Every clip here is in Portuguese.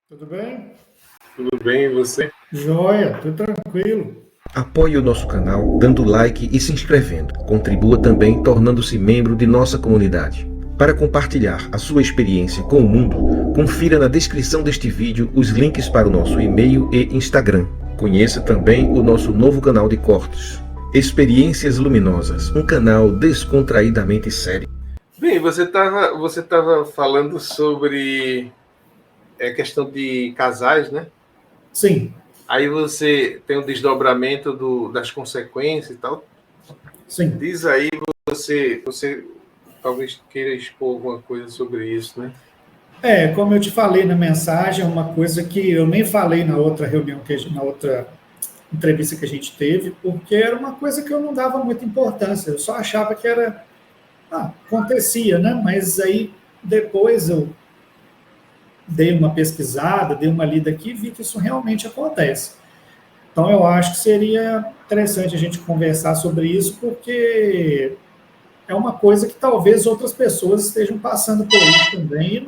Tudo bem? Tudo bem, e você? Joia, tudo tranquilo. Apoie o nosso canal dando like e se inscrevendo. Contribua também tornando-se membro de nossa comunidade. Para compartilhar a sua experiência com o mundo, confira na descrição deste vídeo os links para o nosso e-mail e Instagram. Conheça também o nosso novo canal de cortes, Experiências Luminosas, um canal descontraídamente sério. Bem, você tava falando sobre a questão de casais, né? Sim, Aí você tem um desdobramento das consequências e tal. sim. Diz aí, você talvez queira expor alguma coisa sobre isso, né? Como eu te falei na mensagem, é uma coisa que eu nem falei na outra reunião, na outra entrevista que a gente teve, porque era uma coisa que eu não dava muita importância, eu só achava que acontecia, né? Mas aí depois eu dei uma pesquisada, dei uma lida aqui e vi que isso realmente acontece. Então eu acho que seria interessante a gente conversar sobre isso, porque é uma coisa que talvez outras pessoas estejam passando por isso também e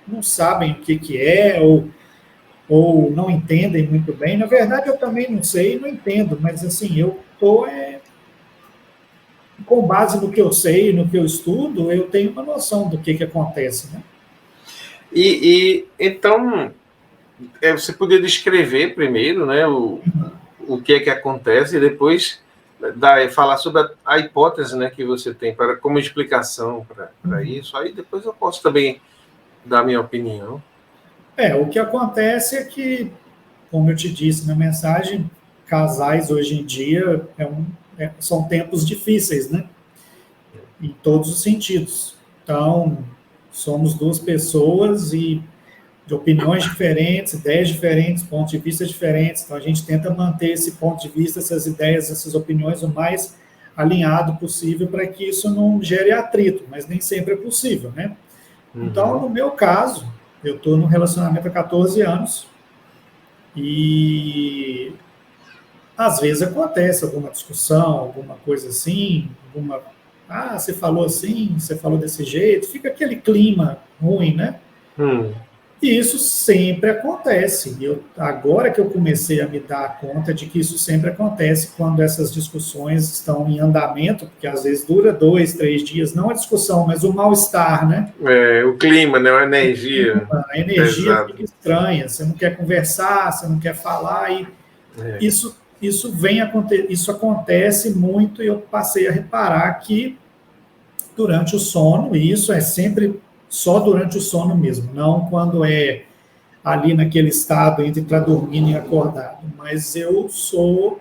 não sabem o que é, ou não entendem muito bem. Na verdade, eu também não sei e não entendo, mas assim, eu estou com base no que eu sei, no que eu estudo, eu tenho uma noção do que acontece, né? Então, você podia descrever primeiro, né, o que é que acontece e depois falar sobre a hipótese, né, que você tem como explicação para isso. Aí depois eu posso também dar minha opinião. O que acontece é que, como eu te disse na mensagem, casais hoje em dia são tempos difíceis, né? Em todos os sentidos. Então, somos duas pessoas e de opiniões diferentes, ideias diferentes, pontos de vista diferentes. Então, a gente tenta manter esse ponto de vista, essas ideias, essas opiniões o mais alinhado possível para que isso não gere atrito, mas nem sempre é possível, né? Então, no meu caso, eu estou num relacionamento há 14 anos e às vezes acontece alguma discussão, alguma coisa assim, você falou assim, você falou desse jeito, fica aquele clima ruim, né? E isso sempre acontece. Agora que eu comecei a me dar conta de que isso sempre acontece quando essas discussões estão em andamento, porque às vezes dura 2, 3 dias, não a discussão, mas o mal-estar, né? O clima, né? A energia. A energia fica estranha, você não quer conversar, você não quer falar, e isso acontece muito, e eu passei a reparar que durante o sono, e isso é sempre só durante o sono mesmo, não quando é ali naquele estado entre estar dormindo e acordado, mas eu sou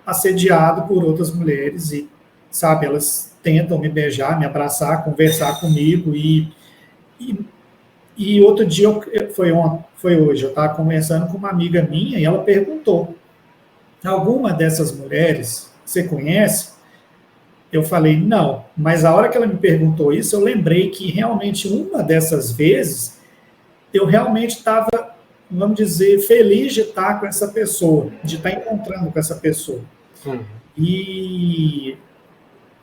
assediado por outras mulheres e, sabe, elas tentam me beijar, me abraçar, conversar comigo e outro dia, foi hoje, eu estava conversando com uma amiga minha e ela perguntou, alguma dessas mulheres você conhece? Eu falei, não, mas a hora que ela me perguntou isso, eu lembrei que realmente uma dessas vezes, eu realmente estava, vamos dizer, feliz de estar com essa pessoa, de estar encontrando com essa pessoa.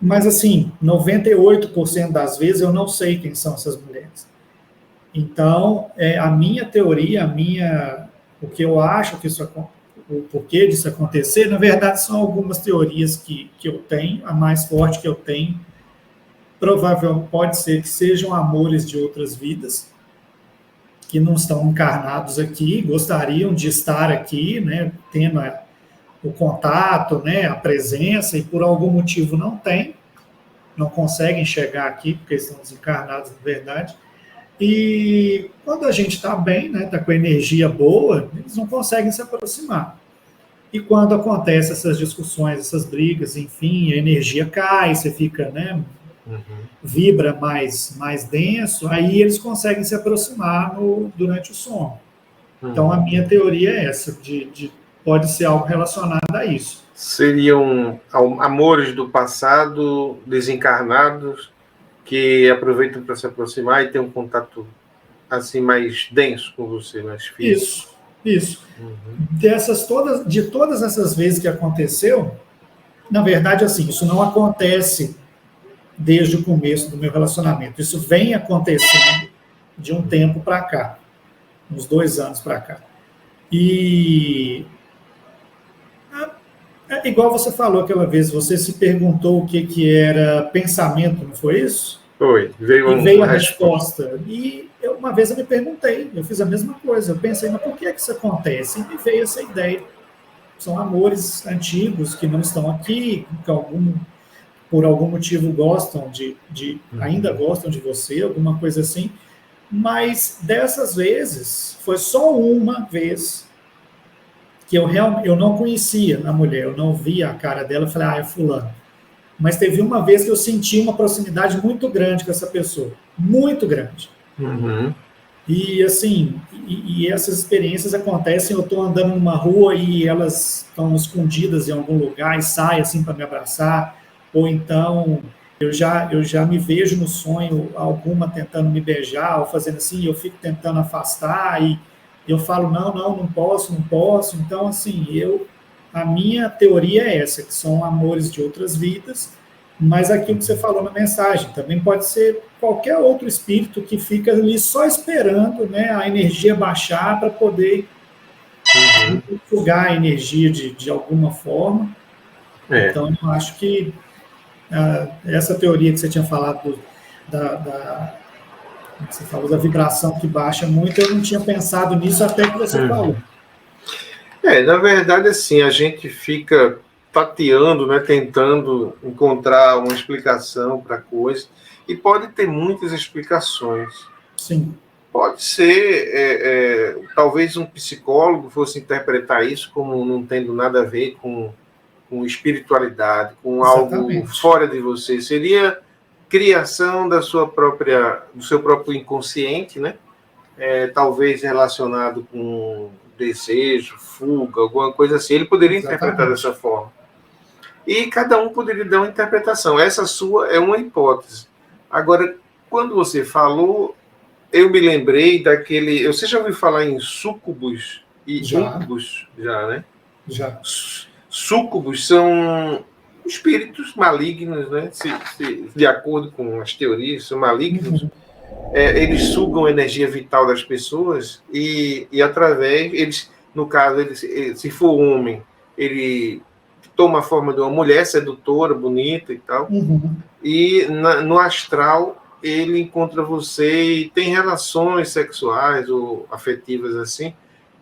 Mas assim, 98% das vezes eu não sei quem são essas mulheres. Então, a minha teoria, o que eu acho que o porquê disso acontecer, na verdade, são algumas teorias que eu tenho, a mais forte que eu tenho, provavelmente pode ser que sejam amores de outras vidas, que não estão encarnados aqui, gostariam de estar aqui, né, tendo o contato, né, a presença, e por algum motivo não conseguem chegar aqui, porque estão desencarnados, na verdade. E quando a gente está bem, né, está com energia boa, eles não conseguem se aproximar. E quando acontecem essas discussões, essas brigas, enfim, a energia cai, você fica, né, vibra mais denso, aí eles conseguem se aproximar durante o sono. Então, a minha teoria é essa, pode ser algo relacionado a isso. Seriam amores do passado, desencarnados, que aproveitam para se aproximar e ter um contato assim mais denso com você, mais físico. Isso. De todas essas vezes que aconteceu, na verdade, assim, isso não acontece desde o começo do meu relacionamento. Isso vem acontecendo de um tempo para cá. uns 2 anos para cá. E é igual você falou aquela vez, você se perguntou o que era pensamento, não foi isso? Foi, E veio a resposta. E uma vez eu me perguntei, eu fiz a mesma coisa, eu pensei, mas por que isso acontece? E me veio essa ideia. São amores antigos que não estão aqui, que por algum motivo gostam ainda gostam de você, alguma coisa assim. Mas dessas vezes, foi só uma vez que eu não conhecia a mulher, eu não via a cara dela, eu falei, é fulano. Mas teve uma vez que eu senti uma proximidade muito grande com essa pessoa, muito grande. Uhum. E assim, essas experiências acontecem, eu estou andando numa rua e elas estão escondidas em algum lugar e saem assim para me abraçar, ou então eu já me vejo no sonho alguma tentando me beijar, ou fazendo assim, eu fico tentando afastar, e eu falo, não posso. Então, assim, a minha teoria é essa, que são amores de outras vidas, mas aquilo que você falou na mensagem, também pode ser qualquer outro espírito que fica ali só esperando, né, a energia baixar para poder sugar a energia de alguma forma. Então, eu acho que essa teoria que você tinha falado você falou da vibração que baixa muito, eu não tinha pensado nisso até que você falou. Na verdade, assim, a gente fica tateando, né, tentando encontrar uma explicação para a coisa, e pode ter muitas explicações. Sim. Pode ser, talvez um psicólogo fosse interpretar isso como não tendo nada a ver com espiritualidade, com Exatamente. algo fora de você. Seria criação do seu próprio inconsciente, né? Talvez relacionado com desejo, fuga, alguma coisa assim. Ele poderia interpretar dessa forma. E cada um poderia dar uma interpretação. Essa sua é uma hipótese. Agora, quando você falou, eu me lembrei daquele... Você já ouviu falar em súcubos e íncubos? Já, né? Já. Súcubos são espíritos malignos, né? De acordo com as teorias, são malignos. Eles sugam a energia vital das pessoas e através... no caso, se for homem, ele toma a forma de uma mulher sedutora, bonita e tal. E no astral, ele encontra você e tem relações sexuais ou afetivas assim,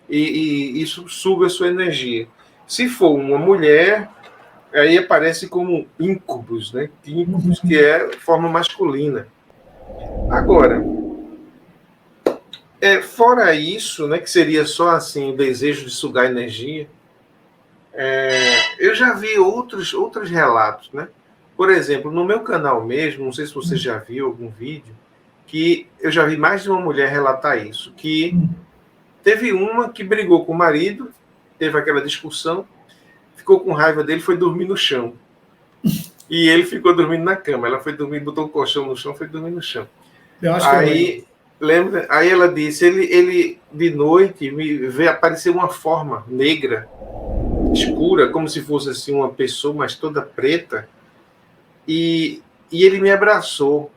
e isso suga a sua energia. Se for uma mulher, aí aparece como íncubos, né? Íncubos, que é forma masculina. Agora, fora isso, né, que seria só assim, o desejo de sugar energia, eu já vi outros relatos, né? Por exemplo, no meu canal mesmo, não sei se você já viu algum vídeo, que eu já vi mais de uma mulher relatar isso, que teve uma que brigou com o marido, teve aquela discussão, ficou com raiva dele, foi dormir no chão. E ele ficou dormindo na cama. Ela foi dormir, botou um colchão no chão, foi dormir no chão. Aí ela disse, ele de noite me vê aparecer uma forma negra, escura, como se fosse assim uma pessoa, mas toda preta, e ele me abraçou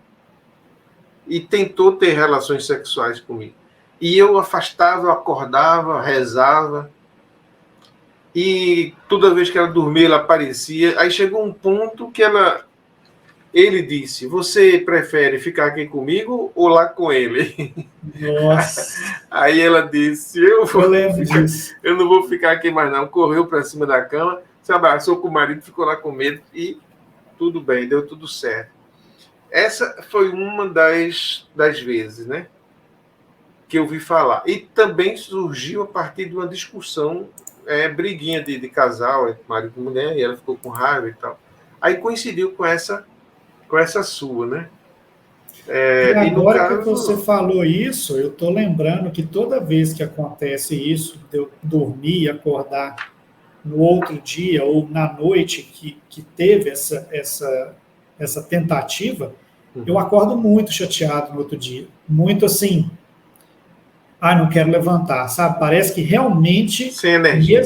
e tentou ter relações sexuais comigo. E eu afastava, eu acordava, rezava, e toda vez que ela dormia, ela aparecia. Aí chegou um ponto que ele disse, você prefere ficar aqui comigo ou lá com ele? Nossa. Aí ela disse, eu não vou ficar aqui mais não. Correu para cima da cama, se abraçou com o marido, ficou lá com medo e tudo bem, deu tudo certo. Essa foi uma das vezes, né, que eu vi falar. E também surgiu a partir de uma discussão, briguinha de casal, entre marido e mulher, e ela ficou com raiva e tal. Aí coincidiu com essa sua, né? E agora que você falou isso, eu estou lembrando que toda vez que acontece isso, de eu dormir e acordar no outro dia ou na noite que teve essa tentativa, eu acordo muito chateado no outro dia. Muito assim, não quero levantar, sabe? Parece que realmente... Sem energia.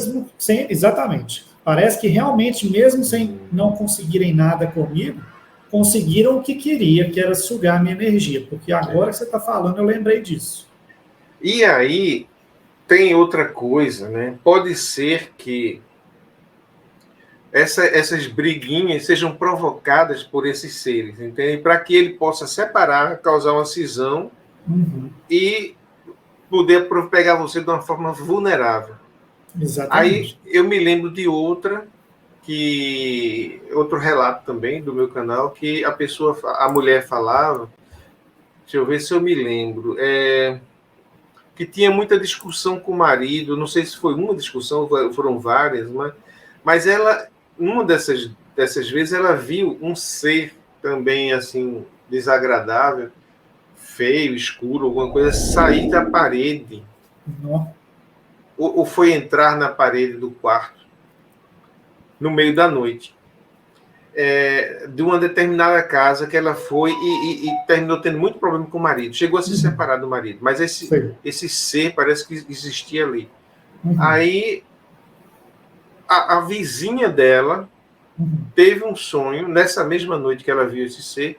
Exatamente. Parece que realmente, mesmo sem não conseguirem nada comigo, conseguiram o que queria, que era sugar a minha energia. Porque agora que você está falando, eu lembrei disso. E aí tem outra coisa, né? Pode ser que essas briguinhas sejam provocadas por esses seres, entende? Para que ele possa separar, causar uma cisão e poder pegar você de uma forma vulnerável. Exatamente. Aí eu me lembro de outro relato também do meu canal, que a mulher falava, deixa eu ver se eu me lembro, que tinha muita discussão com o marido, não sei se foi uma discussão, foram várias, mas ela, numa dessas vezes, ela viu um ser também, assim, desagradável, feio, escuro, alguma coisa, sair da parede. Ou foi entrar na parede do quarto, no meio da noite. De uma determinada casa que ela foi e terminou tendo muito problema com o marido. Chegou a se separar do marido, mas esse ser parece que existia ali. Aí a vizinha dela teve um sonho, nessa mesma noite que ela viu esse ser,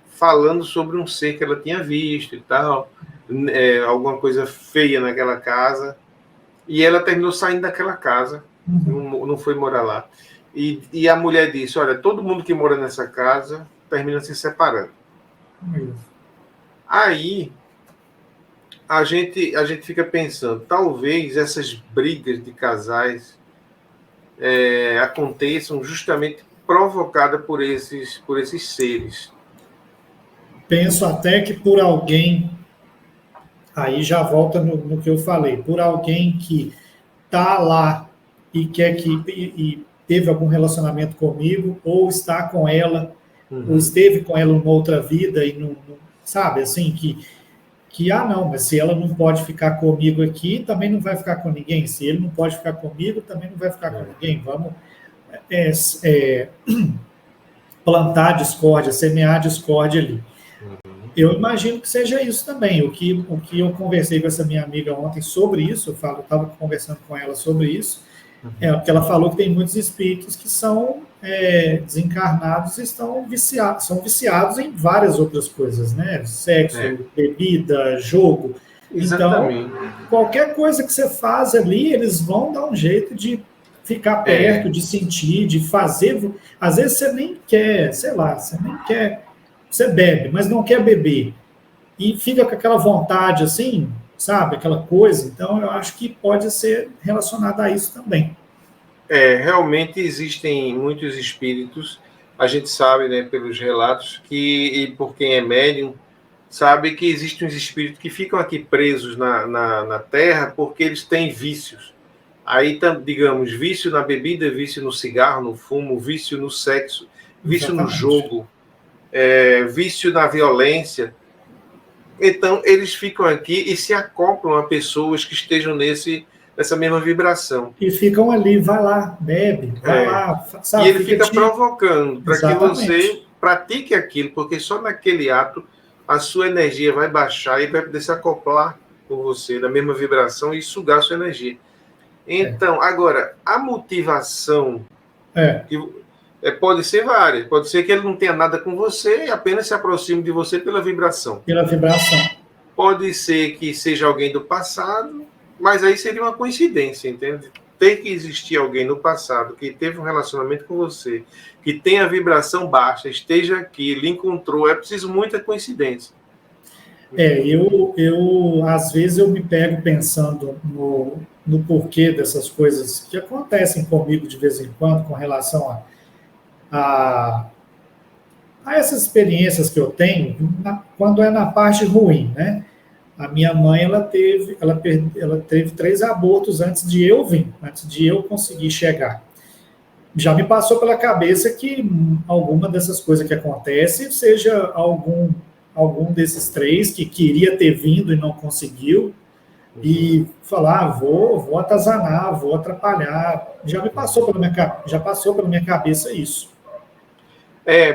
falando sobre um ser que ela tinha visto e tal, alguma coisa feia naquela casa, e ela terminou saindo daquela casa, não foi morar lá. E a mulher disse, olha, todo mundo que mora nessa casa termina se separando. Aí a gente fica pensando, talvez essas brigas de casais aconteçam justamente provocadas por esses seres. Penso até que por alguém, aí já volta no que eu falei, por alguém que está lá e quer e teve algum relacionamento comigo, ou está com ela, ou esteve com ela numa outra vida, e não sabe, assim, não, mas se ela não pode ficar comigo aqui, também não vai ficar com ninguém. Se ele não pode ficar comigo, também não vai ficar com ninguém. Vamos plantar discórdia, semear discórdia ali. Eu imagino que seja isso também. O que eu conversei com essa minha amiga ontem sobre isso, eu estava conversando com ela sobre isso, porque ela falou que tem muitos espíritos que são desencarnados e são viciados em várias outras coisas, né? Sexo, bebida, jogo. Exatamente. Então, qualquer coisa que você faz ali, eles vão dar um jeito de ficar perto, de sentir, de fazer. Às vezes você nem quer, sei lá, você bebe, mas não quer beber. E fica com aquela vontade assim, sabe? Aquela coisa. Então, eu acho que pode ser relacionado a isso também. Realmente existem muitos espíritos, a gente sabe, né, pelos relatos, e por quem é médium, sabe que existem uns espíritos que ficam aqui presos na Terra porque eles têm vícios. Aí, digamos, vício na bebida, vício no cigarro, no fumo, vício no sexo, vício no jogo, vício na violência. Então, eles ficam aqui e se acoplam a pessoas que estejam nessa mesma vibração. E ficam ali, vai lá, bebe, vai lá. Sabe, e ele fica provocando para que você pratique aquilo, porque só naquele ato a sua energia vai baixar e vai poder se acoplar com você, na mesma vibração, e sugar a sua energia. Então, agora, a motivação pode ser várias. Pode ser que ele não tenha nada com você e apenas se aproxime de você pela vibração. Pela vibração. Pode ser que seja alguém do passado, mas aí seria uma coincidência, entende? Tem que existir alguém no passado que teve um relacionamento com você, que tem a vibração baixa, esteja aqui, lhe encontrou. É preciso muita coincidência. Às vezes eu me pego pensando no porquê dessas coisas que acontecem comigo de vez em quando com relação a essas experiências que eu tenho, quando é na parte ruim, né? A minha mãe, ela teve 3 abortos antes de eu vir, antes de eu conseguir chegar. Já me passou pela cabeça que alguma dessas coisas que acontecem seja algum desses 3 que queria ter vindo e não conseguiu, e falar, vou atazanar, vou atrapalhar. Já passou pela minha cabeça isso.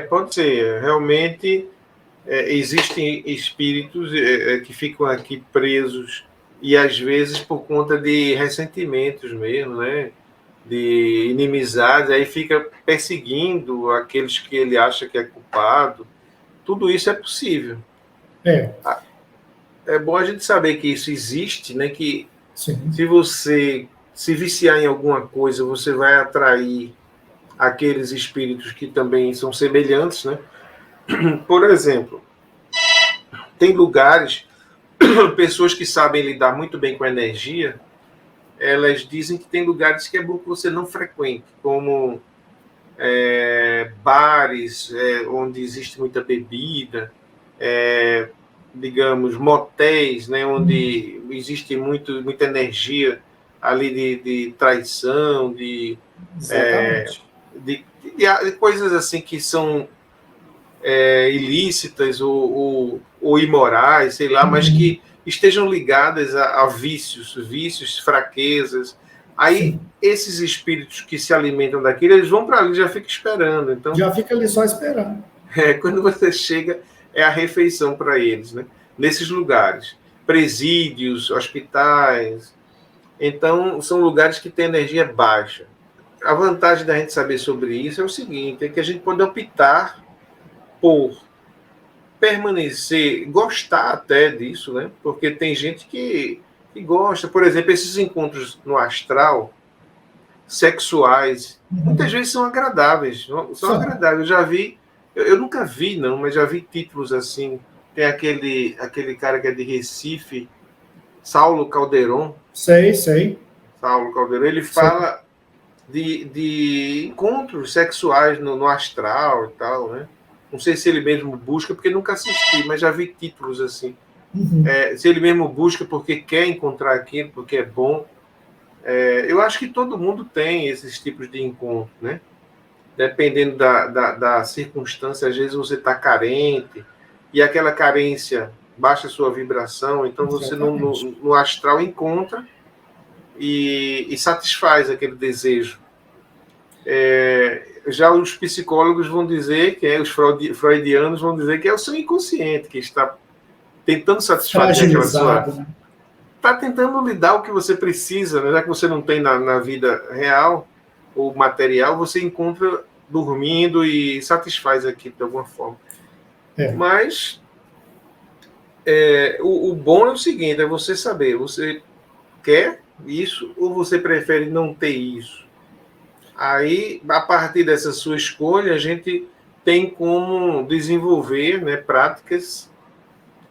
Pode ser. Realmente existem espíritos que ficam aqui presos, e às vezes por conta de ressentimentos mesmo, né? De inimizade, aí fica perseguindo aqueles que ele acha que é culpado. Tudo isso é possível. é bom a gente saber que isso existe, né? Que Sim. se você se viciar em alguma coisa, você vai atrair aqueles espíritos que também são semelhantes, né? Por exemplo, tem lugares, pessoas que sabem lidar muito bem com a energia, elas dizem que tem lugares que é bom que você não frequente, como bares, onde existe muita bebida, digamos, motéis, né, onde existe muita energia ali de traição, Exatamente. de coisas assim que são ilícitas ou imorais, sei lá, mas que estejam ligadas a vícios, fraquezas. Aí, Sim. esses espíritos que se alimentam daquilo, eles vão para ali, já ficam esperando. Então, Já fica ali só esperando. quando você chega, é a refeição para eles, né? Nesses lugares. Presídios, hospitais. Então, são lugares que têm energia baixa. A vantagem da gente saber sobre isso é o seguinte, é que a gente pode optar por permanecer, gostar até disso, né? Porque tem gente que gosta. Por exemplo, esses encontros no astral, sexuais, muitas vezes são agradáveis. São agradáveis. Eu já vi, eu nunca vi, não, mas já vi títulos assim. Tem aquele cara que é de Recife, Saulo Calderon. Sei. Saulo Calderon, ele fala de encontros sexuais no astral e tal, né? Não sei se ele mesmo busca, porque nunca assisti, mas já vi títulos assim. Se ele mesmo busca porque quer encontrar aquilo, porque é bom. Eu acho que todo mundo tem esses tipos de encontro, né? Dependendo da circunstância, às vezes você está carente, e aquela carência baixa a sua vibração, então você no astral encontra e satisfaz aquele desejo. Já os psicólogos vão dizer, os freudianos vão dizer que é o seu inconsciente que está tentando satisfazer aquela sua... Né? Está tentando lhe dar o que você precisa, né? Já que você não tem na vida real ou material, você encontra dormindo e satisfaz aquilo de alguma forma. Mas o bom é o seguinte, é você saber, você quer isso ou você prefere não ter isso? Aí, a partir dessa sua escolha, a gente tem como desenvolver, né, práticas,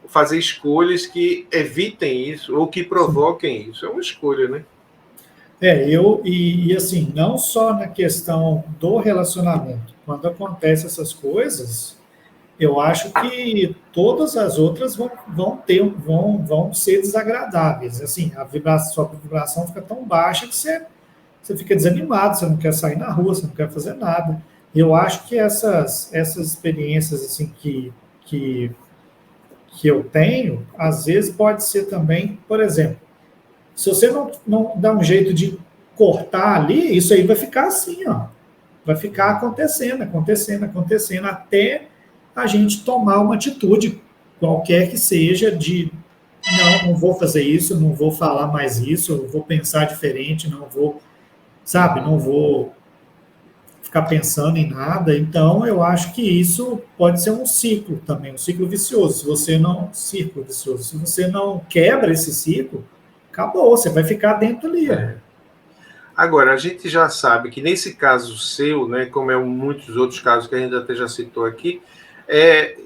fazer escolhas que evitem isso ou que provoquem isso. É uma escolha, né? E assim, não só na questão do relacionamento. Quando acontecem essas coisas, eu acho que todas as outras vão ser desagradáveis. Assim, sua vibração fica tão baixa que você fica desanimado, você não quer sair na rua, você não quer fazer nada. Eu acho que essas experiências assim que eu tenho, às vezes pode ser também, por exemplo, se você não dá um jeito de cortar ali, isso aí vai ficar assim, ó. Vai ficar acontecendo, até a gente tomar uma atitude, qualquer que seja, de não vou fazer isso, não vou falar mais isso, vou pensar diferente, não vou ficar pensando em nada. Então, eu acho que isso pode ser um ciclo também, um ciclo vicioso. Círculo vicioso. Se você não quebra esse ciclo, acabou, você vai ficar dentro ali. Agora, a gente já sabe que nesse caso seu, né, como é muitos outros casos que a gente até já citou aqui,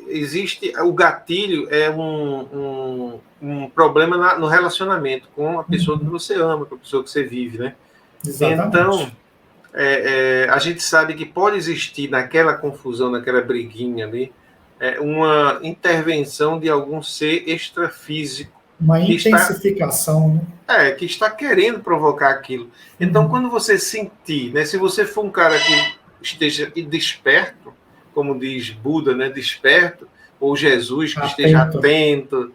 existe o gatilho, é um problema no relacionamento com a pessoa que você ama, com a pessoa que você vive, né? Exatamente. Então, a gente sabe que pode existir naquela confusão, naquela briguinha ali, uma intervenção de algum ser extrafísico. Uma intensificação, né? Que está querendo provocar aquilo. Então, quando você sentir, né, se você for um cara que esteja desperto, como diz Buda, né, desperto, ou Jesus que esteja atento,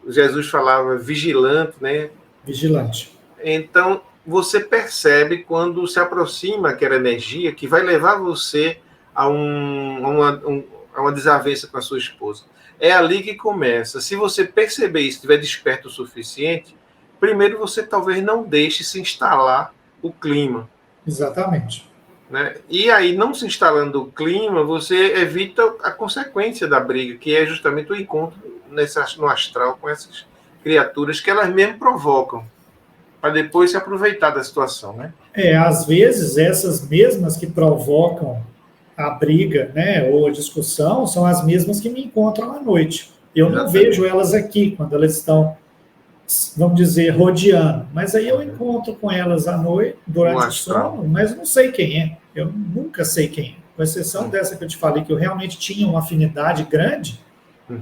Jesus falava vigilante, né? Vigilante. Então, você percebe quando se aproxima aquela energia que vai levar você a uma desavença com a sua esposa. É ali que começa. Se você perceber isso, estiver desperto o suficiente, primeiro você talvez não deixe se instalar o clima. Exatamente. Né? E aí, não se instalando o clima, você evita a consequência da briga, que é justamente o encontro no astral com essas criaturas que elas mesmas provocam, para depois se aproveitar da situação, né? Às vezes, essas mesmas que provocam a briga, né, ou a discussão, são as mesmas que me encontram à noite. Eu não vejo elas aqui, quando elas estão, vamos dizer, rodeando. Mas aí eu encontro com elas à noite, durante o sono, mas não sei quem é. Eu nunca sei quem é. Com exceção dessa que eu te falei, que eu realmente tinha uma afinidade grande,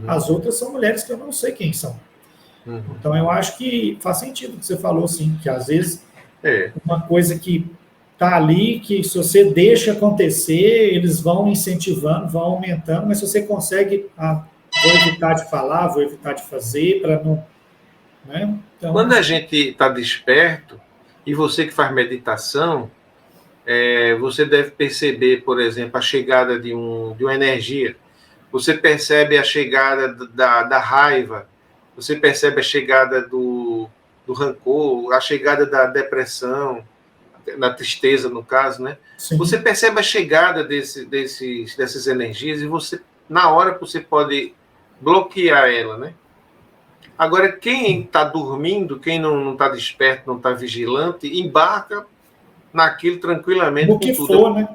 as outras são mulheres que eu não sei quem são. Então, eu acho que faz sentido o que você falou, sim, que às vezes uma coisa que está ali, que se você deixa acontecer, eles vão incentivando, vão aumentando, mas se você consegue, vou evitar de falar, vou evitar de fazer, para não... Né? Então, quando a gente está desperto, e você que faz meditação, você deve perceber, por exemplo, a chegada de uma energia, você percebe a chegada da raiva, você percebe a chegada do rancor, a chegada da depressão, da tristeza, no caso, né? Sim. Você percebe a chegada dessas energias e você, na hora, você pode bloquear ela, né? Agora, quem está dormindo, quem não está desperto, não está vigilante, embarca naquilo tranquilamente. O que for, né?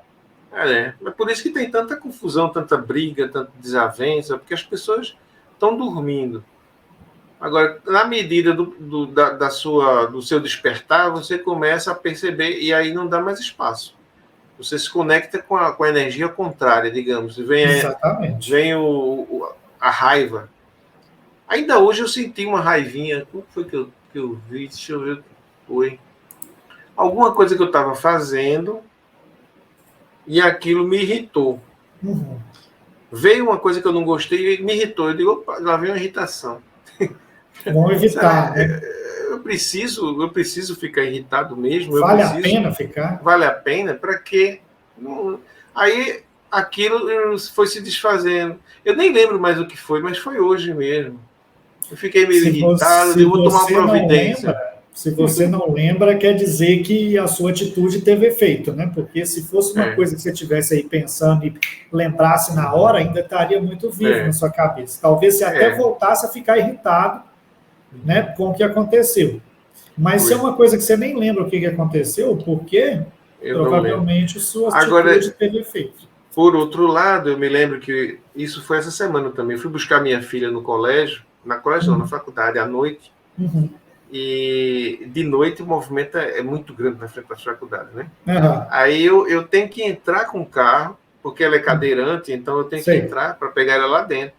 É por isso que tem tanta confusão, tanta briga, tanta desavença, porque as pessoas estão dormindo. Agora, na medida do seu despertar, você começa a perceber, e aí não dá mais espaço. Você se conecta com a energia contrária, digamos. Exatamente. Vem a raiva. Ainda hoje eu senti uma raivinha. Como foi que eu vi? Deixa eu ver o que foi. Alguma coisa que eu estava fazendo e aquilo me irritou. Veio uma coisa que eu não gostei e me irritou. Eu digo, opa, lá vem uma irritação. Vamos evitar, né? Eu preciso ficar irritado mesmo. Vale a pena ficar? Vale a pena? Para quê? Aí aquilo foi se desfazendo. Eu nem lembro mais o que foi, mas foi hoje mesmo. Eu fiquei meio irritado, eu vou tomar uma providência. Se você não lembra, quer dizer que a sua atitude teve efeito, né? Porque se fosse uma coisa que você estivesse aí pensando e lembrasse na hora, ainda estaria muito vivo na sua cabeça. Talvez você até voltasse a ficar irritado, né, com o que aconteceu. Mas se é uma coisa que você nem lembra o que aconteceu, porque provavelmente a sua atitude teve efeito. Por outro lado, eu me lembro que isso foi essa semana também. Eu fui buscar minha filha no colégio, na faculdade, à noite. E de noite o movimento é muito grande na frente da faculdade, né? Aí eu tenho que entrar com o carro, porque ela é cadeirante, então eu tenho que entrar para pegar ela lá dentro.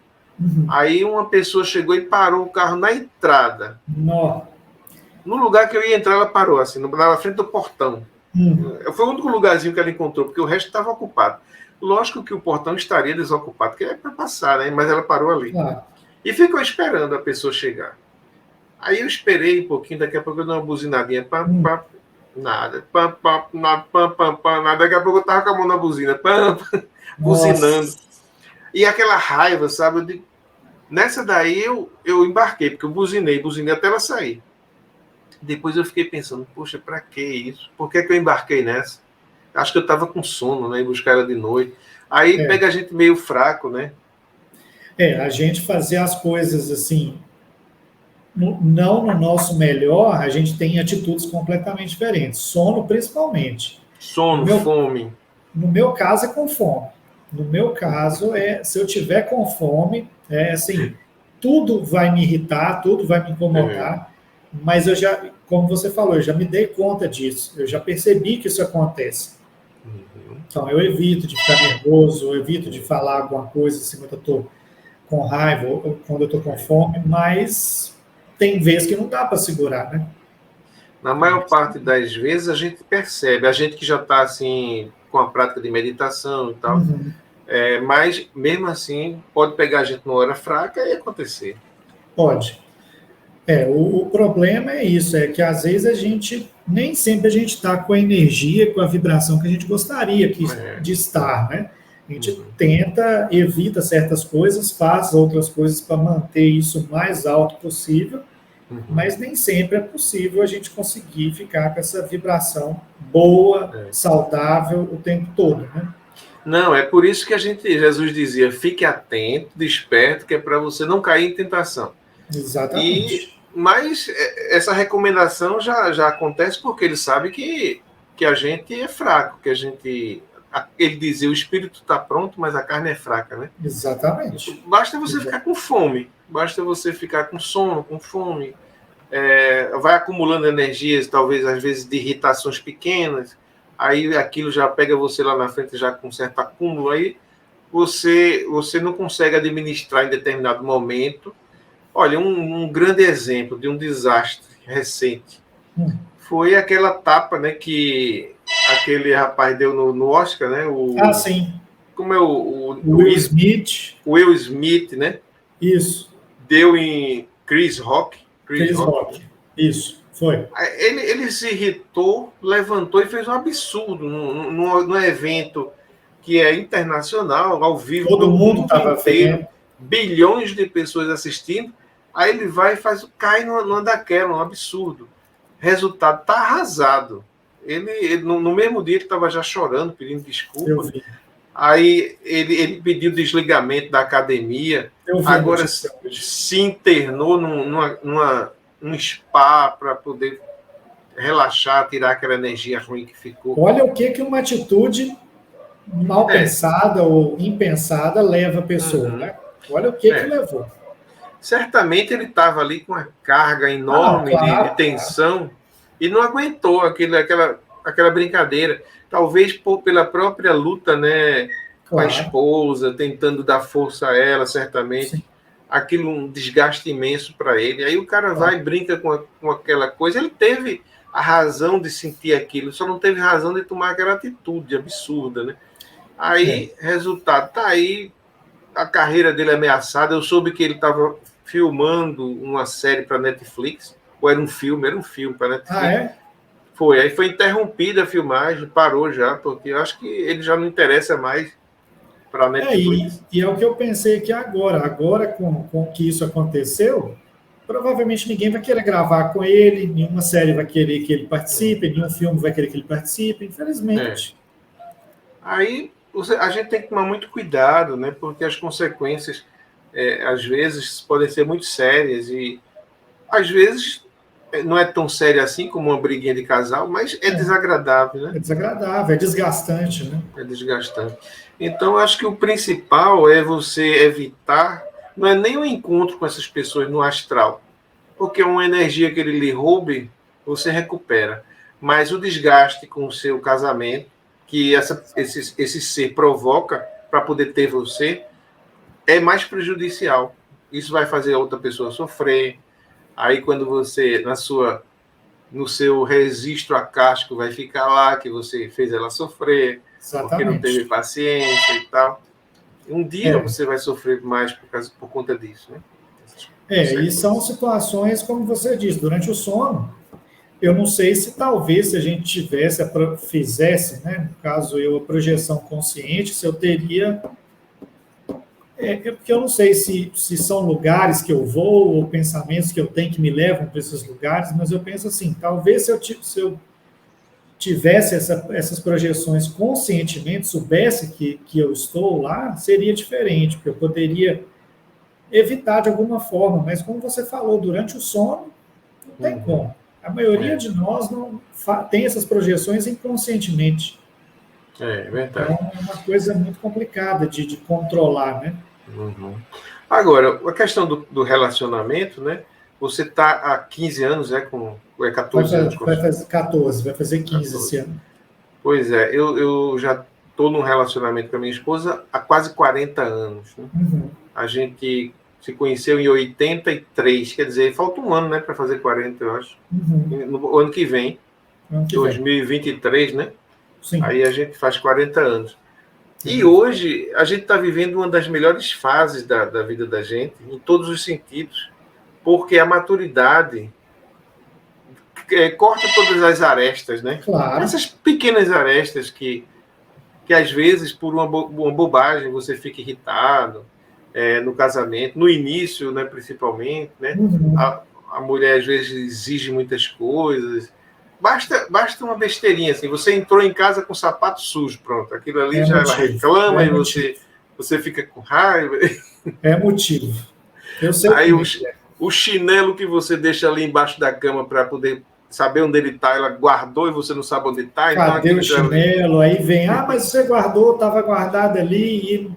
Aí uma pessoa chegou e parou o carro na entrada. No lugar que eu ia entrar, ela parou, assim, na frente do portão. Foi o único lugarzinho que ela encontrou, porque o resto estava ocupado. Lógico que o portão estaria desocupado, porque é para passar, né? Mas ela parou ali. E ficou esperando a pessoa chegar. Aí eu esperei um pouquinho, daqui a pouco eu dei uma buzinadinha, nada, nada, daqui a pouco eu tava com a mão na buzina, buzinando. E aquela raiva, sabe? Nessa daí eu embarquei, porque eu buzinei até ela sair. Depois eu fiquei pensando, poxa, pra que isso? Por que eu embarquei nessa? Acho que eu tava com sono, né? Ir buscar ela de noite. Aí pega a gente meio fraco, né? A gente fazer as coisas assim, não no nosso melhor, a gente tem atitudes completamente diferentes. Sono, principalmente. Sono, fome. No meu caso, é com fome. No meu caso, se eu tiver com fome, assim, tudo vai me irritar, tudo vai me incomodar, mas eu já, como você falou, eu já me dei conta disso. Eu já percebi que isso acontece. Então, eu evito de ficar nervoso, eu evito de falar alguma coisa assim, quando eu estou com raiva ou quando eu estou com fome, mas tem vezes que não dá para segurar, né? Na maior parte das vezes a gente percebe, a gente que já está assim com a prática de meditação e tal, mas mesmo assim pode pegar a gente numa hora fraca e acontecer. Pode. O problema é isso, é que às vezes nem sempre a gente está com a energia, com a vibração que a gente gostaria de estar, né? A gente evita certas coisas, faz outras coisas para manter isso o mais alto possível, mas nem sempre é possível a gente conseguir ficar com essa vibração boa, saudável o tempo todo, né? Não, é por isso que Jesus dizia, fique atento, desperto, que é para você não cair em tentação. Exatamente. Mas essa recomendação já acontece porque ele sabe que a gente é fraco, que a gente... Ele dizia, o espírito está pronto, mas a carne é fraca, né? Exatamente. Basta você ficar com fome, basta você ficar com sono, com fome, vai acumulando energias, talvez às vezes de irritações pequenas, aí aquilo já pega você lá na frente já com certo acúmulo, aí você não consegue administrar em determinado momento. Olha, um grande exemplo de um desastre recente foi aquela tapa, né, que aquele rapaz deu no Oscar, né? Sim. Como é o Will Smith. Will Smith, né? Isso. Deu em Chris Rock. Chris Rock. Isso, foi. Ele se irritou, levantou e fez um absurdo num evento que é internacional, ao vivo. Todo mundo estava vendo. Bilhões de pessoas assistindo. Aí ele vai e cai numa daquela, um absurdo. Resultado, tá arrasado. Ele no mesmo dia ele estava já chorando, pedindo desculpa. Eu vi. Aí ele pediu desligamento da academia. Agora se internou num spa para poder relaxar, tirar aquela energia ruim que ficou. Olha o que uma atitude mal pensada ou impensada leva a pessoa, né? Olha o que levou. Certamente ele estava ali com uma carga enorme de tensão e não aguentou aquela brincadeira. Talvez pela própria luta, né, com a esposa, tentando dar força a ela, certamente. Sim. Aquilo, um desgaste imenso para ele. Aí o cara vai e brinca com aquela coisa. Ele teve a razão de sentir aquilo, só não teve razão de tomar aquela atitude absurda, né? Aí, resultado, tá aí a carreira dele ameaçada. Eu soube que ele estava filmando uma série para Netflix, ou era um filme para Netflix. Aí foi interrompida a filmagem, parou já, porque eu acho que ele já não interessa mais para a Netflix. E é o que eu pensei que agora com que isso aconteceu, provavelmente ninguém vai querer gravar com ele, nenhuma série vai querer que ele participe, nenhum filme vai querer que ele participe, infelizmente. Aí a gente tem que tomar muito cuidado, né? Porque as consequências, às vezes, podem ser muito sérias e, às vezes, não é tão séria assim como uma briguinha de casal, mas é desagradável, né? É desagradável, é desgastante, né? É desgastante. Então, acho que o principal é você evitar, não é nem o encontro com essas pessoas no astral, porque uma energia que ele lhe roube, você recupera. Mas o desgaste com o seu casamento, que esse ser provoca para poder ter você, é mais prejudicial. Isso vai fazer a outra pessoa sofrer. Aí quando você, no seu registro acástico, vai ficar lá que você fez ela sofrer, porque não teve paciência e tal. Um dia você vai sofrer mais por conta disso, né? E são situações, como você disse, durante o sono. Eu não sei se talvez se a gente fizesse, né, no caso a projeção consciente, se eu teria... porque eu não sei se são lugares que eu vou ou pensamentos que eu tenho que me levam para esses lugares, mas eu penso assim, talvez se eu tivesse essas projeções conscientemente, soubesse que eu estou lá, seria diferente, porque eu poderia evitar de alguma forma, mas como você falou, durante o sono, não tem como. A maioria de nós não tem essas projeções inconscientemente. É verdade. Então, é uma coisa muito complicada de controlar, né? Agora, a questão do relacionamento, né? Você está há 15 anos, né? Com 14 anos. Vai fazer 14, vai fazer 15 esse ano. Pois é, eu já estou num relacionamento com a minha esposa há quase 40 anos. Né? A gente se conheceu em 83, quer dizer, falta um ano, né, para fazer 40, eu acho. No ano que vem, 2023, né? Sim. Aí a gente faz 40 anos. E hoje a gente está vivendo uma das melhores fases da vida da gente, em todos os sentidos, porque a maturidade corta todas as arestas, né? Claro. Essas pequenas arestas que às vezes, por uma bobagem, você fica irritado, no casamento, no início, né, principalmente, né? A mulher às vezes exige muitas coisas, Basta uma besteirinha, assim, você entrou em casa com o sapato sujo, pronto, aquilo ali já ela reclama e você fica com raiva. É motivo. Eu sei. Aí o chinelo que você deixa ali embaixo da cama para poder saber onde ele está, ela guardou e você não sabe onde está. Cadê o chinelo? Aí vem, mas você guardou, estava guardado ali.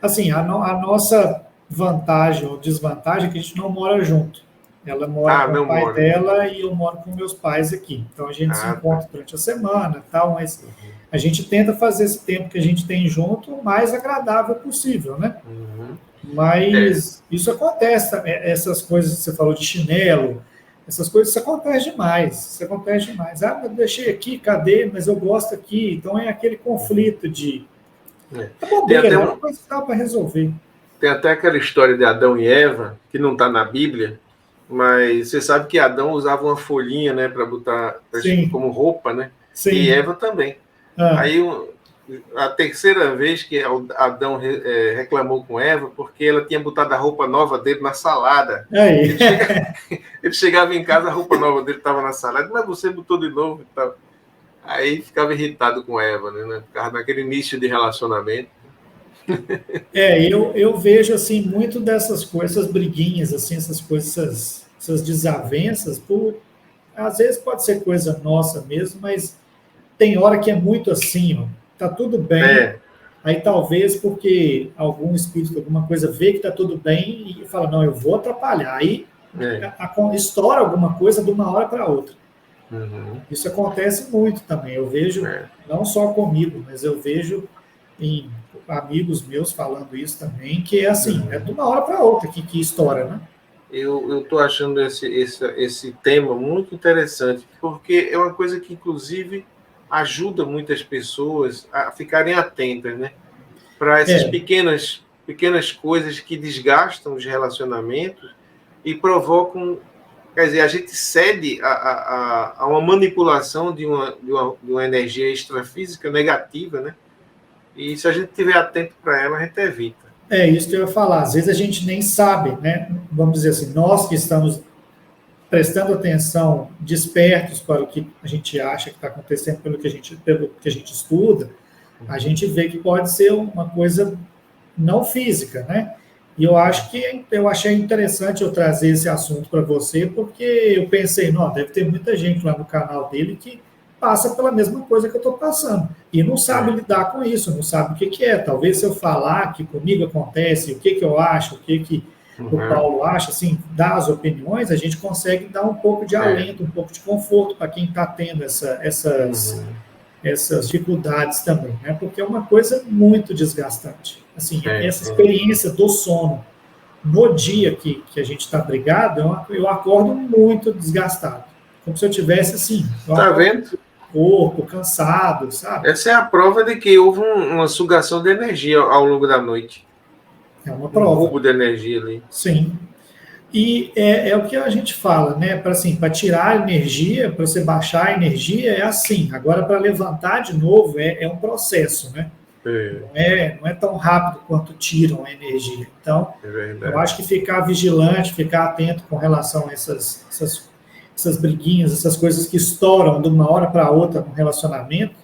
Assim, a nossa vantagem ou desvantagem é que a gente não mora junto. Ela mora com o pai dela e eu moro com meus pais aqui. Então a gente se encontra durante a semana e tal, mas a gente tenta fazer esse tempo que a gente tem junto o mais agradável possível, né? Mas isso acontece, essas coisas que você falou de chinelo, essas coisas, isso acontece demais. Isso acontece demais. Eu deixei aqui, cadê? Mas eu gosto aqui. Então é aquele conflito de... É bobeira, é uma coisa que dá para resolver. Tem até aquela história de Adão e Eva, que não está na Bíblia, mas você sabe que Adão usava uma folhinha, né, para botar como roupa, né? Sim. E Eva também. Aí a terceira vez que Adão reclamou com Eva, porque ela tinha botado a roupa nova dele na salada. Ele chegava em casa, a roupa nova dele estava na salada, mas você botou de novo e tal. Aí ficava irritado com Eva, né? Ficava naquele início de relacionamento. Eu vejo assim muito dessas coisas, essas briguinhas, assim, essas coisas, essas desavenças, às vezes pode ser coisa nossa mesmo, mas tem hora que é muito assim, ó, tá tudo bem, aí talvez porque algum espírito, alguma coisa vê que tá tudo bem e fala, não, eu vou atrapalhar, aí estoura alguma coisa de uma hora para outra. Isso acontece muito também, eu vejo, não só comigo, mas eu vejo em amigos meus falando isso também, que é assim, é de uma hora para outra que estoura, né? Eu estou achando esse tema muito interessante, porque é uma coisa que, inclusive, ajuda muitas pessoas a ficarem atentas, né? Para essas pequenas coisas que desgastam os relacionamentos e provocam... Quer dizer, a gente cede a uma manipulação de uma energia extrafísica negativa, né? E se a gente estiver atento para ela, a gente evita. É isso que eu ia falar. Às vezes a gente nem sabe, né? Vamos dizer assim, nós que estamos prestando atenção, despertos para o que a gente acha que está acontecendo, pelo que a gente estuda, a gente vê que pode ser uma coisa não física, né? E eu achei interessante eu trazer esse assunto para você, porque eu pensei, não, deve ter muita gente lá no canal dele que passa pela mesma coisa que eu estou passando. E não sabe lidar com isso, não sabe o que é. Talvez se eu falar que comigo acontece, o que eu acho, o que o Paulo acha, assim, dar as opiniões, a gente consegue dar um pouco de alento, um pouco de conforto para quem está tendo essas dificuldades também, né? Porque é uma coisa muito desgastante. Assim, essa experiência do sono no dia que a gente está brigado, eu acordo muito desgastado. Como se eu tivesse, assim... Tá vendo? Corpo, cansado, sabe? Essa é a prova de que houve uma sugação de energia ao longo da noite. É uma prova. Um roubo de energia ali. Sim. E é o que a gente fala, né? Para tirar a energia, para você baixar a energia, é assim. Agora, para levantar de novo, é um processo, né? Não é tão rápido quanto tiram a energia. Então, eu acho que ficar vigilante, ficar atento com relação a essas briguinhas, essas coisas que estouram de uma hora para outra no relacionamento,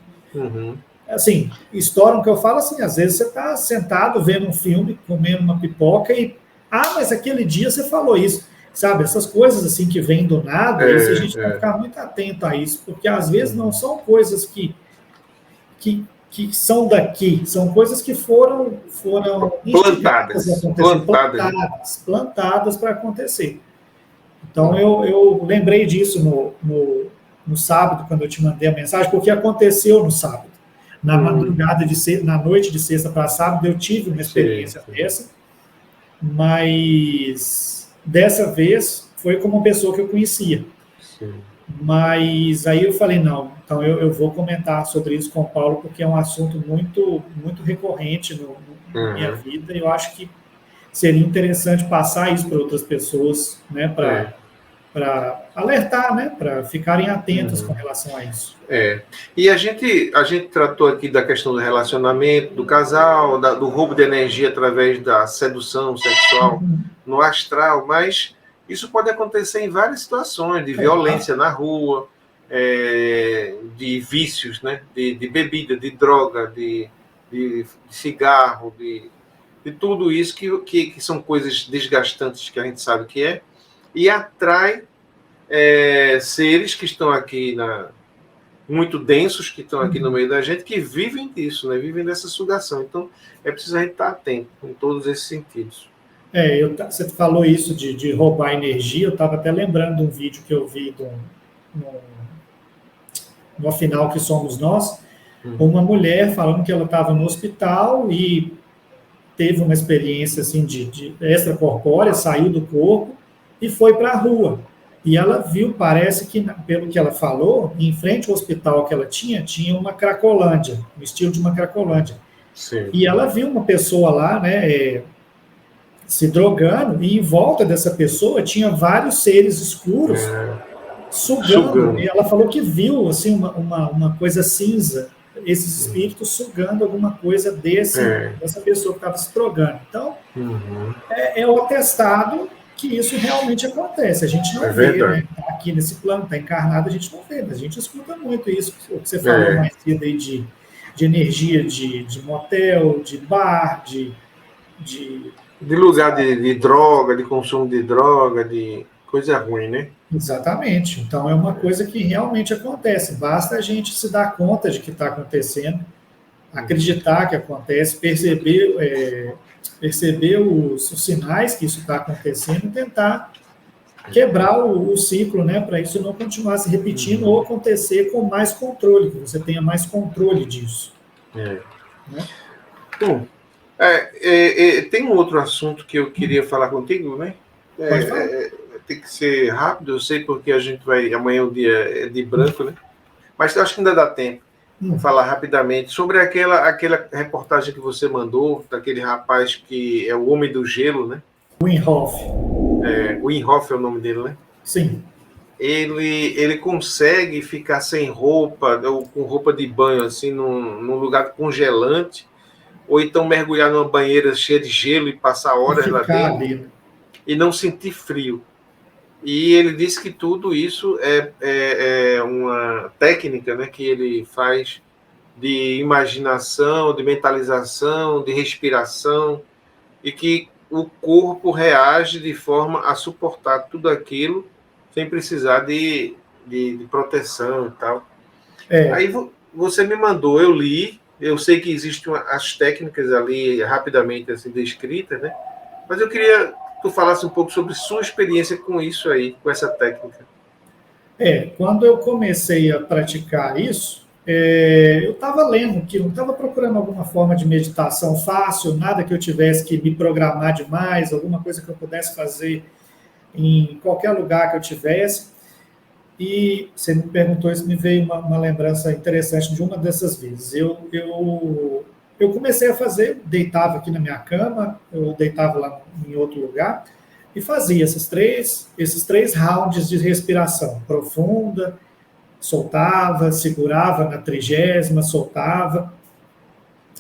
assim, estouram, que eu falo assim, às vezes você está sentado vendo um filme, comendo uma pipoca e, mas aquele dia você falou isso, sabe, essas coisas assim que vêm do nada, a gente tem que ficar muito atento a isso, porque às vezes não são coisas que são daqui, são coisas que foram plantadas para acontecer. Então, eu lembrei disso no sábado, quando eu te mandei a mensagem, porque aconteceu no sábado. Na madrugada na noite de sexta para sábado, eu tive uma experiência dessa, mas dessa vez foi com uma pessoa que eu conhecia. Mas aí eu falei, não, então eu vou comentar sobre isso com o Paulo, porque é um assunto muito, muito recorrente na minha vida, e eu acho que seria interessante passar isso para outras pessoas, né, para alertar, né, para ficarem atentas com relação a isso. E a gente tratou aqui da questão do relacionamento, do casal, do roubo de energia através da sedução sexual no astral, mas isso pode acontecer em várias situações, de violência na rua, de vícios, né? De bebida, de droga, de cigarro, de tudo isso que são coisas desgastantes que a gente sabe que é, e atrai seres que estão aqui muito densos, que estão aqui no meio da gente, que vivem disso, né? Vivem dessa sugação. Então, é preciso a gente estar atento em todos esses sentidos. Você falou isso de roubar energia, eu estava até lembrando de um vídeo que eu vi no Afinal que Somos Nós, uma mulher falando que ela estava no hospital e teve uma experiência assim, de extracorpórea, saiu do corpo e foi para a rua. E ela viu, parece que, pelo que ela falou, em frente ao hospital que ela tinha uma cracolândia, um estilo de uma cracolândia. Sim. E ela viu uma pessoa lá, né, se drogando, e em volta dessa pessoa tinha vários seres escuros sugando. E ela falou que viu assim, uma coisa cinza, esses espíritos sugando alguma coisa dessa pessoa que estava se drogando. Então, é o atestado que isso realmente acontece. A gente não vê, né? Tá aqui nesse plano, está encarnado, a gente não vê, mas a gente escuta muito isso, o que você falou mais cedo aí de energia de motel, de bar, de lugar de droga, de consumo de droga, de coisa ruim, né? Exatamente. Então, é uma coisa que realmente acontece. Basta a gente se dar conta de que está acontecendo, acreditar que acontece, perceber os sinais que isso está acontecendo e tentar quebrar o ciclo, né? Para isso não continuar se repetindo ou acontecer com mais controle, que você tenha mais controle disso. Né? Bom, tem um outro assunto que eu queria falar contigo, né? Pode falar. Tem que ser rápido, eu sei porque a gente vai... Amanhã o dia é de branco, né? Mas eu acho que ainda dá tempo. Vou falar rapidamente sobre aquela reportagem que você mandou, daquele rapaz que é o Homem do Gelo, né? Wim Hof. Wim Hof é o nome dele, né? Sim. Ele consegue ficar sem roupa, ou com roupa de banho, assim, num lugar congelante, ou então mergulhar numa banheira cheia de gelo e passar horas lá dentro e não sentir frio. E ele disse que tudo isso é uma técnica, né, que ele faz de imaginação, de mentalização, de respiração, e que o corpo reage de forma a suportar tudo aquilo sem precisar de proteção e tal. Aí você me mandou, eu li, eu sei que existem as técnicas ali rapidamente assim, descritas, né? Mas eu queria que tu falasse um pouco sobre sua experiência com isso aí, com essa técnica. Quando eu comecei a praticar isso, eu estava lendo, que eu estava procurando alguma forma de meditação fácil, nada que eu tivesse que me programar demais, alguma coisa que eu pudesse fazer em qualquer lugar que eu tivesse. E você me perguntou isso, me veio uma lembrança interessante de uma dessas vezes. Eu comecei a fazer, deitava aqui na minha cama, eu deitava lá em outro lugar, e fazia esses três rounds de respiração profunda, soltava, segurava na 30ª, soltava,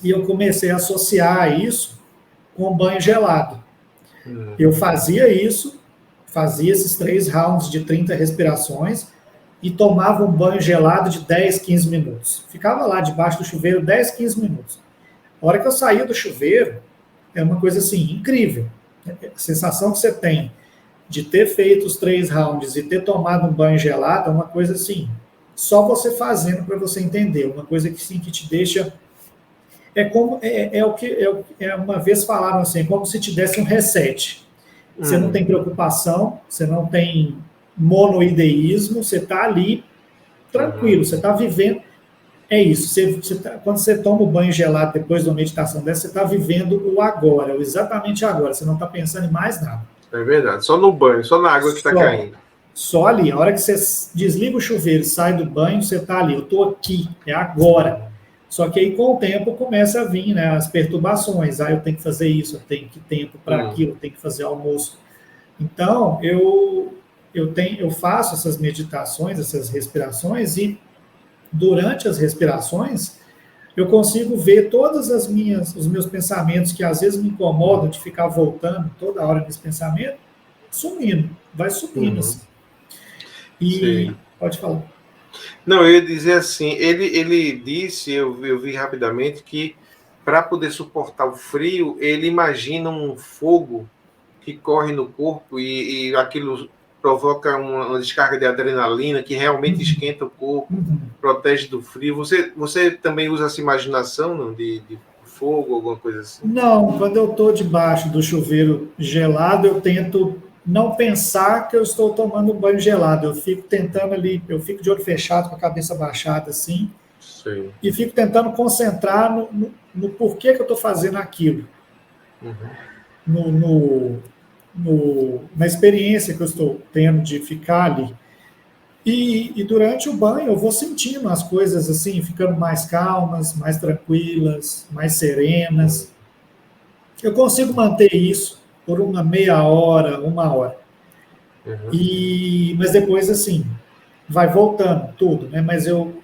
e eu comecei a associar isso com banho gelado. Eu fazia isso, fazia esses 3 rounds de 30 respirações e tomava um banho gelado de 10, 15 minutos. Ficava lá debaixo do chuveiro 10, 15 minutos. A hora que eu saía do chuveiro, é uma coisa assim, incrível. A sensação que você tem de ter feito os 3 rounds e ter tomado um banho gelado é uma coisa assim, só você fazendo para você entender. Uma coisa que, sim, que te deixa... Uma vez falaram assim, como se te desse um reset. Você não tem preocupação, você não tem monoideísmo, você está ali tranquilo, você está vivendo. É isso, quando você toma o banho gelado depois de uma meditação dessa, você está vivendo o agora, o exatamente agora, você não está pensando em mais nada. É verdade, só no banho, só na água que está caindo. Só ali, a hora que você desliga o chuveiro, sai do banho, você está ali, eu estou aqui, é agora. Só que aí, com o tempo, começa a vir, né, as perturbações. Eu tenho que fazer isso, eu tenho que tempo para aquilo, eu tenho que fazer almoço. Então, eu faço essas meditações, essas respirações, e durante as respirações, eu consigo ver todas os meus pensamentos que às vezes me incomodam de ficar voltando toda hora nesse pensamento, sumindo, vai sumindo. Assim. E Sim. pode falar. Não, eu ia dizer assim, ele disse, eu vi rapidamente, que para poder suportar o frio, ele imagina um fogo que corre no corpo e aquilo provoca uma descarga de adrenalina que realmente esquenta o corpo, protege do frio. Você também usa essa imaginação, não, de fogo, alguma coisa assim? Não, quando eu estou debaixo do chuveiro gelado, eu tento não pensar que eu estou tomando um banho gelado. Eu fico tentando ali, eu fico de olho fechado, com a cabeça baixada assim, Sim. e fico tentando concentrar no porquê que eu estou fazendo aquilo. Na experiência que eu estou tendo de ficar ali. E durante o banho eu vou sentindo as coisas assim, ficando mais calmas, mais tranquilas, mais serenas. Eu consigo manter isso por uma meia hora, uma hora. Mas depois, assim, vai voltando tudo, né? Mas eu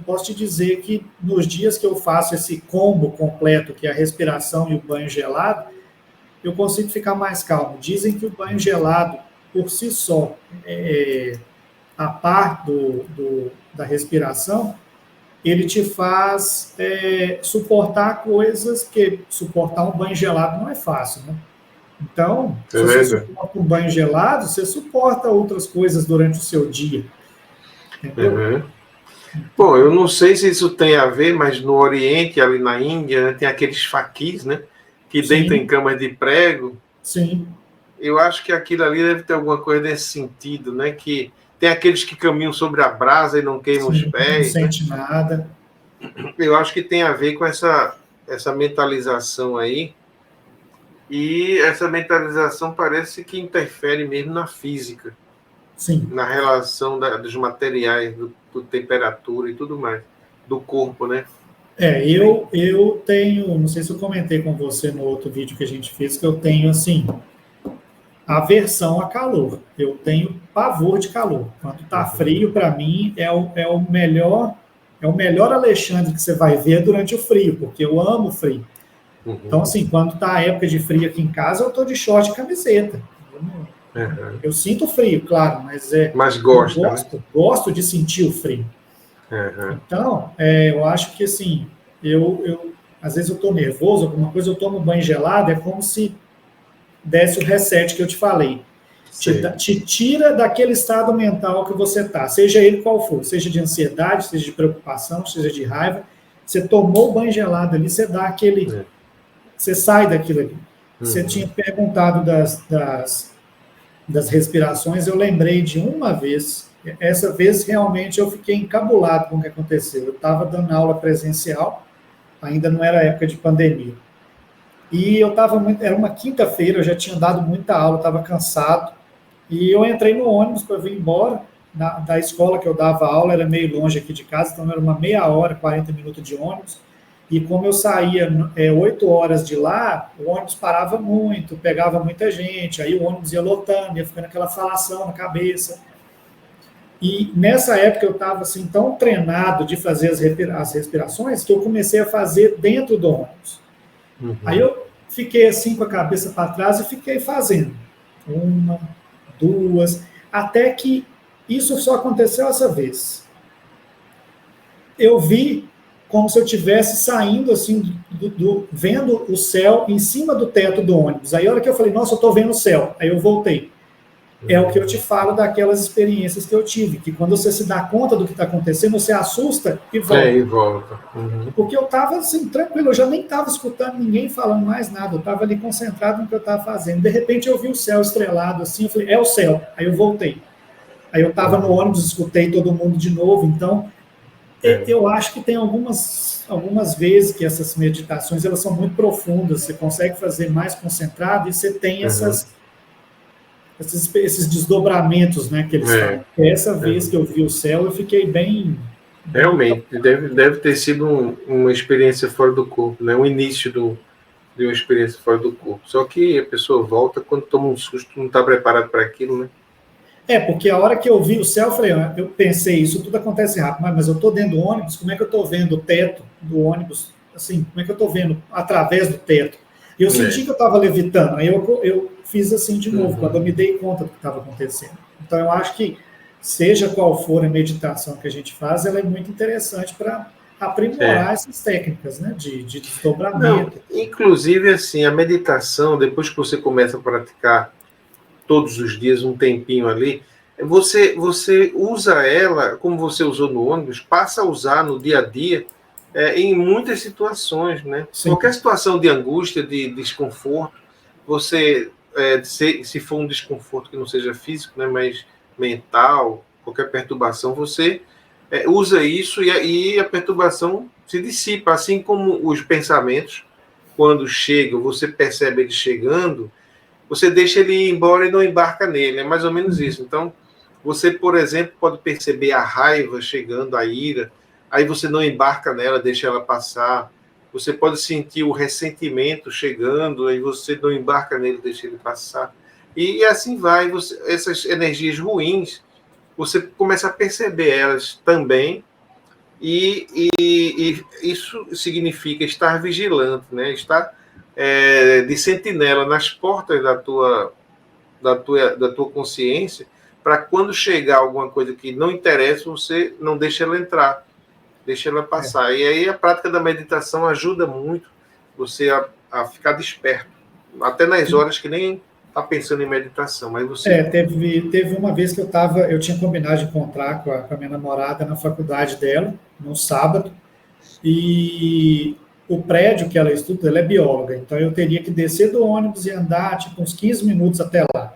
posso te dizer que nos dias que eu faço esse combo completo, que é a respiração e o banho gelado, eu consigo ficar mais calmo. Dizem que o banho gelado, por si só, a par da respiração, ele te faz suportar coisas que suportar um banho gelado não é fácil, né? Então, se você suporta um banho gelado, você suporta outras coisas durante o seu dia. Entendeu? Bom, eu não sei se isso tem a ver, mas no Oriente, ali na Índia, né, tem aqueles faquis, né? Que deitam em camas de prego. Sim. Eu acho que aquilo ali deve ter alguma coisa nesse sentido, né? Que tem aqueles que caminham sobre a brasa e não queimam os pés. Não sente nada. Eu acho que tem a ver com essa mentalização aí. E essa mentalização parece que interfere mesmo na física. Sim. Na relação dos materiais, do temperatura e tudo mais, do corpo, né? Eu tenho, não sei se eu comentei com você no outro vídeo que a gente fez, que eu tenho, assim, aversão a calor. Eu tenho pavor de calor. Quando tá frio, para mim, é o melhor Alexandre que você vai ver durante o frio, porque eu amo frio. Então, assim, quando tá a época de frio aqui em casa, eu tô de short e camiseta. Eu sinto frio, claro, mas gosto de sentir o frio. Então, eu acho que, assim, às vezes eu estou nervoso, alguma coisa, eu tomo banho gelado, é como se desse o reset que eu te falei. Te tira daquele estado mental que você está, seja ele qual for, seja de ansiedade, seja de preocupação, seja de raiva. Você tomou o banho gelado ali, você dá aquele... Você sai daquilo ali. Você tinha perguntado das respirações, eu lembrei de uma vez. Essa vez, realmente, eu fiquei encabulado com o que aconteceu. Eu estava dando aula presencial, ainda não era época de pandemia. E era uma quinta-feira, eu já tinha dado muita aula, estava cansado. E eu entrei no ônibus para vir embora. Da escola que eu dava aula, era meio longe aqui de casa, então era uma meia hora, 40 minutos de ônibus. E como eu saía 8 horas de lá, o ônibus parava muito, pegava muita gente, aí o ônibus ia lotando, ia ficando aquela falação na cabeça. E nessa época eu estava assim, tão treinado de fazer as respirações que eu comecei a fazer dentro do ônibus. Aí eu fiquei assim com a cabeça para trás e fiquei fazendo. 1, 2, até que isso só aconteceu essa vez. Eu vi como se eu estivesse saindo assim, vendo o céu em cima do teto do ônibus. Aí a hora que eu falei, nossa, eu estou vendo o céu. Aí eu voltei. É o que eu te falo daquelas experiências que eu tive, que quando você se dá conta do que está acontecendo, você assusta e volta. E volta. Porque eu estava assim, tranquilo, eu já nem estava escutando ninguém falando mais nada, eu estava ali concentrado no que eu estava fazendo. De repente eu vi o céu estrelado assim, eu falei, é o céu. Aí eu voltei. Aí eu estava no ônibus, escutei todo mundo de novo, então... Eu acho que tem algumas vezes que essas meditações elas são muito profundas, você consegue fazer mais concentrado e você tem esses desdobramentos, né, que eles falam. Essa vez que eu vi o céu, eu fiquei bem... Realmente, deve ter sido uma experiência fora do corpo, né? O início de uma experiência fora do corpo. Só que a pessoa volta quando toma um susto, não está preparado para aquilo, né? Porque a hora que eu vi o céu, eu pensei, isso tudo acontece rápido, mas eu estou dentro do ônibus, como é que eu estou vendo o teto do ônibus, assim, como é que eu estou vendo através do teto? E eu senti que eu estava levitando, aí eu fiz assim de novo, quando eu me dei conta do que estava acontecendo. Então eu acho que seja qual for a meditação que a gente faz, ela é muito interessante para aprimorar essas técnicas, né, de desdobramento. Não, inclusive, assim, a meditação, depois que você começa a praticar todos os dias um tempinho ali, você usa ela, como você usou no ônibus, passa a usar no dia a dia, em muitas situações, né? Sim. Qualquer situação de angústia, de desconforto, você, se for um desconforto que não seja físico, né, mas mental, qualquer perturbação, você usa isso e a perturbação se dissipa, assim como os pensamentos, quando chegam, você percebe ele chegando, você deixa ele ir embora e não embarca nele, é mais ou menos isso. Então, você, por exemplo, pode perceber a raiva chegando, a ira, aí você não embarca nela, deixa ela passar. Você pode sentir o ressentimento chegando, aí você não embarca nele, deixa ele passar. E assim vai, essas energias ruins, você começa a perceber elas também, e isso significa estar vigilante, né? Estar de sentinela nas portas da tua consciência, para quando chegar alguma coisa que não interessa, você não deixa ela entrar, deixa ela passar. E aí a prática da meditação ajuda muito você a ficar desperto, até nas horas que nem está pensando em meditação, mas você... Teve uma vez que eu tinha combinado de encontrar com a minha namorada na faculdade dela, no sábado, e o prédio que ela estuda, ela é bióloga, então eu teria que descer do ônibus e andar tipo uns 15 minutos até lá.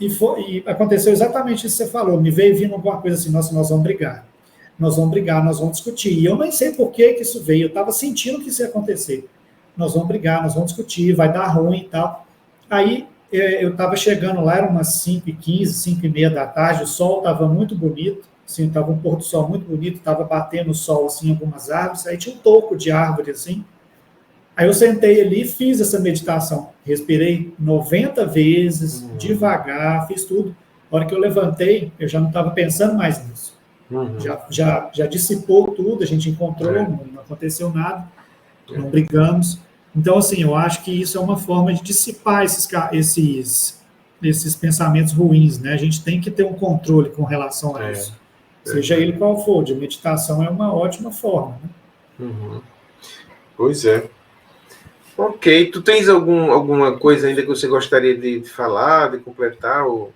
E aconteceu exatamente isso que você falou, me veio vindo alguma coisa assim, nossa, nós vamos brigar, nós vamos discutir. E eu nem sei por que isso veio, eu estava sentindo que isso ia acontecer. Nós vamos brigar, nós vamos discutir, vai dar ruim e tal. Aí eu estava chegando lá, eram umas 5h15, 5h30 da tarde, o sol estava muito bonito, assim, estava um pôr do sol muito bonito, estava batendo o sol assim, em algumas árvores, aí tinha um toco de árvore assim. Aí eu sentei ali e fiz essa meditação. Respirei 90 vezes, devagar, fiz tudo. Na hora que eu levantei, eu já não estava pensando mais nisso. Já dissipou tudo, a gente encontrou, não aconteceu nada, não brigamos. Então, assim, eu acho que isso é uma forma de dissipar esses pensamentos ruins, né? A gente tem que ter um controle com relação a isso. Seja ele qual for, de meditação é uma ótima forma, né? Pois é. Ok, tu tens alguma coisa ainda que você gostaria de falar, de completar? Ou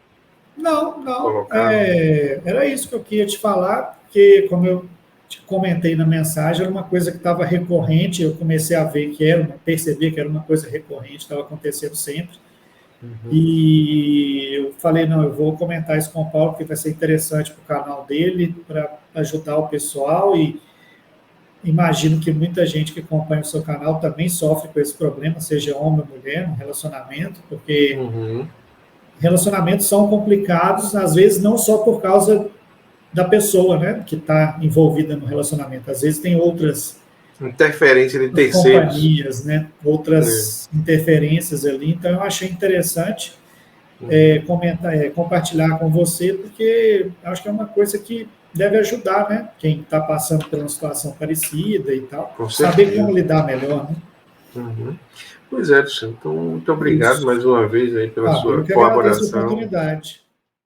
não. colocar? Era isso que eu queria te falar, porque, como eu te comentei na mensagem, era uma coisa que estava recorrente, eu comecei a ver perceber que era uma coisa recorrente, estava acontecendo sempre. E eu falei, não, eu vou comentar isso com o Paulo, porque vai ser interessante para o canal dele, para ajudar o pessoal, e imagino que muita gente que acompanha o seu canal também sofre com esse problema, seja homem ou mulher, no relacionamento, porque relacionamentos são complicados, às vezes não só por causa da pessoa, né, que está envolvida no relacionamento, às vezes tem outras interferência de terceiros, companhias, né, outras interferências ali, então eu achei interessante compartilhar com você, porque acho que é uma coisa que deve ajudar, né, quem está passando por uma situação parecida e tal, saber como lidar melhor, né? Pois é, Edson. Então, muito obrigado mais uma vez aí pela sua eu que agradeço a colaboração. oportunidade.